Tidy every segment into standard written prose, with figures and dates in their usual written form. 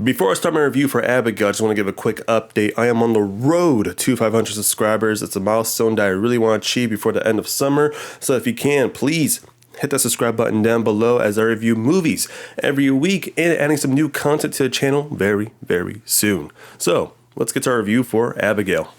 Before I start my review for Abigail, I just want to give a quick update. I am on the road to 500 subscribers. It's a milestone that I really want to achieve before the end of summer. So if you can, please hit that subscribe button down below as I review movies every week and adding some new content to the channel very, very soon. So let's get to our review for Abigail.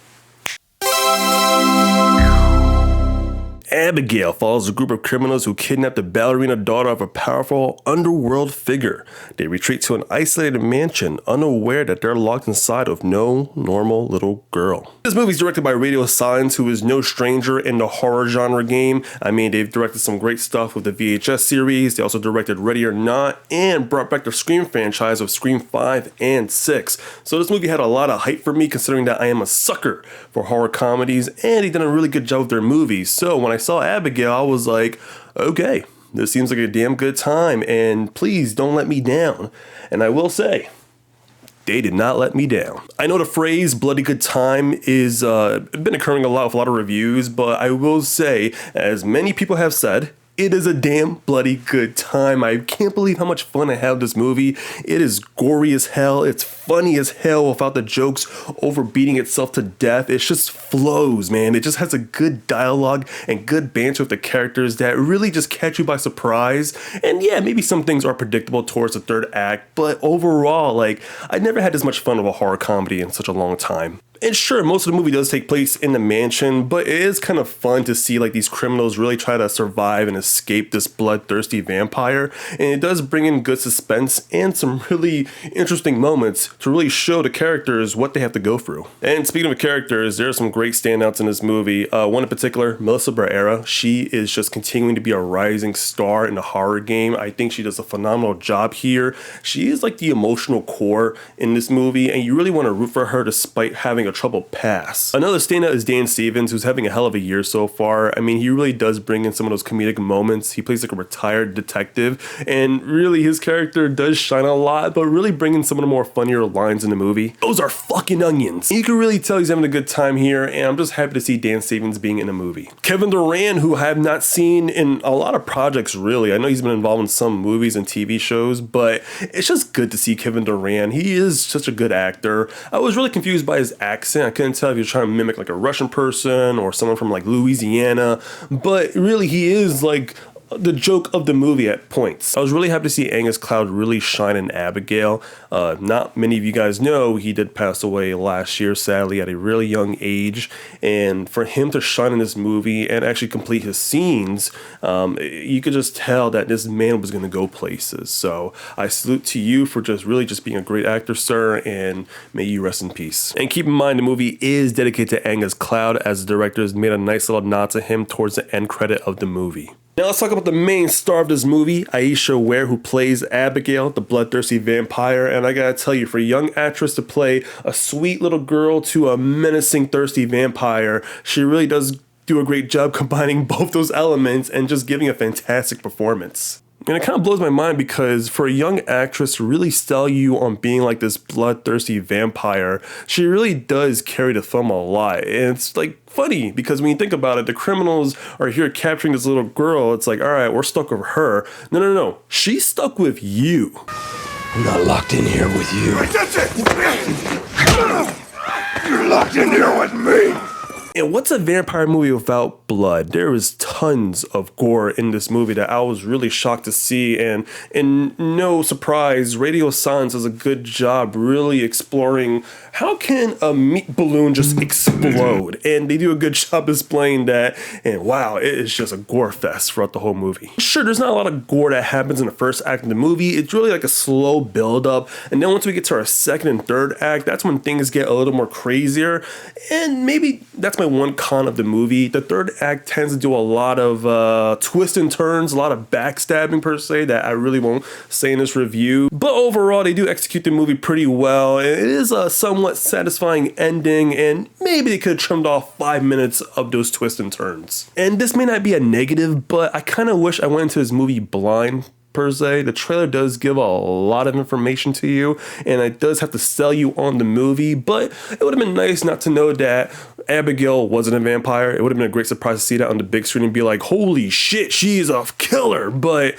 Abigail follows a group of criminals who kidnap the ballerina daughter of a powerful underworld figure. They retreat to an isolated mansion, unaware that they're locked inside of no normal little girl. This movie is directed by Radio Silence, who is no stranger in the horror genre game. I mean, they've directed some great stuff with the VHS series. They also directed Ready or Not and brought back the Scream franchise of Scream 5 and 6. So this movie had a lot of hype for me, considering that I am a sucker for horror comedies, and they did a really good job with their movies. So when I saw Abigail, I was like, okay, this seems like a damn good time, and please don't let me down. And I will say, they did not let me down. I know the phrase bloody good time is been occurring a lot with a lot of reviews, but I will say, as many people have said, it is a damn bloody good time. I can't believe how much fun I had with this movie. It is gory as hell. It's funny as hell without the jokes overbeating itself to death. It just flows, man. It just has a good dialogue and good banter with the characters that really just catch you by surprise. And yeah, maybe some things are predictable towards the third act, but overall, like, I never had this much fun with a horror comedy in such a long time. And sure, most of the movie does take place in the mansion, but it is kind of fun to see like these criminals really try to survive and escape this bloodthirsty vampire. And it does bring in good suspense and some really interesting moments to really show the characters what they have to go through. And speaking of characters, there are some great standouts in this movie. One in particular, Melissa Barrera. She is just continuing to be a rising star in the horror game. I think she does a phenomenal job here. She is like the emotional core in this movie, and you really want to root for her despite having a troubled past. Another standout is Dan Stevens, who's having a hell of a year so far. I mean, he really does bring in some of those comedic moments. He plays like a retired detective, and really his character does shine a lot, but really bringing some of the more funnier lines in the movie. Those are fucking onions. You can really tell he's having a good time here, and I'm just happy to see Dan Stevens being in a movie. Kevin Durant, who I have not seen in a lot of projects really. I know he's been involved in some movies and TV shows, but it's just good to see Kevin Durant. He is such a good actor. I was really confused by his accent. I couldn't tell if he was trying to mimic like a Russian person or someone from like Louisiana, but really he is like the joke of the movie at points. I was really happy to see Angus Cloud really shine in Abigail. Not many of you guys know he did pass away last year, sadly, at a really young age. And for him to shine in this movie and actually complete his scenes, you could just tell that this man was going to go places. So I salute to you for just being a great actor, sir, and may you rest in peace. And keep in mind, the movie is dedicated to Angus Cloud, as the director has made a nice little nod to him towards the end credit of the movie. Now let's talk about the main star of this movie, Aisha Ware, who plays Abigail, the bloodthirsty vampire. And I gotta tell you, for a young actress to play a sweet little girl to a menacing, thirsty vampire, she really does do a great job combining both those elements and just giving a fantastic performance. And it kind of blows my mind because for a young actress to really sell you on being like this bloodthirsty vampire, she really does carry the film a lot. And it's like funny because when you think about it, the criminals are here capturing this little girl. It's like, all right, we're stuck with her. No. She's stuck with you. I'm not locked in here with you. That's it! You're locked in here with me! And what's a vampire movie without blood? There is tons of gore in this movie that I was really shocked to see, and no surprise, Radio Silence does a good job really exploring how can a meat balloon just explode, and they do a good job displaying that, and wow, it is just a gore fest throughout the whole movie. Sure, there's not a lot of gore that happens in the first act of the movie. It's really like a slow build up, and then once we get to our second and third act, that's when things get a little more crazier, and maybe that's my one con of the movie. The third act tends to do a lot of twists and turns, a lot of backstabbing per se that I really won't say in this review. But overall, they do execute the movie pretty well. It is a somewhat satisfying ending, and maybe they could have trimmed off 5 minutes of those twists and turns. And this may not be a negative, but I kind of wish I went into this movie blind per se. The trailer does give a lot of information to you, and it does have to sell you on the movie, but it would have been nice not to know that Abigail wasn't a vampire, it would have been a great surprise to see that on the big screen and be like, holy shit, she's a killer. But,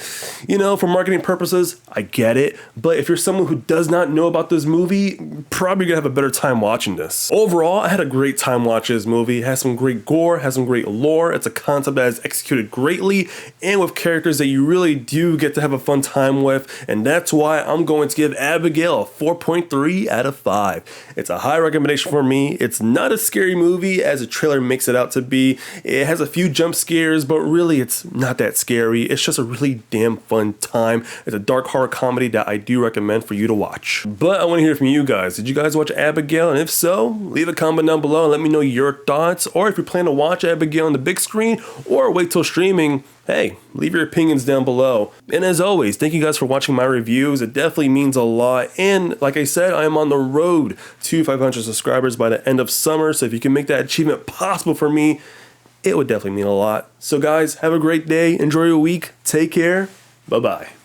you know, for marketing purposes, I get it. But if you're someone who does not know about this movie, probably gonna have a better time watching this. Overall, I had a great time watching this movie. It has some great gore, has some great lore. It's a concept that is executed greatly and with characters that you really do get to have a fun time with. And that's why I'm going to give Abigail a 4.3 out of 5. It's a high recommendation for me. It's not a scary movie as the trailer makes it out to be. It has a few jump scares, but really it's not that scary. It's just a really damn fun time. It's a dark horror comedy that I do recommend for you to watch. But I want to hear from you guys. Did you guys watch Abigail? And if so, leave a comment down below and let me know your thoughts. Or if you plan to watch Abigail on the big screen or wait till streaming, hey, leave your opinions down below. And as always, thank you guys for watching my reviews. It definitely means a lot. And like I said, I am on the road to 500 subscribers by the end of summer. So if you can make that achievement possible for me, it would definitely mean a lot. So guys, have a great day. Enjoy your week. Take care. Bye-bye.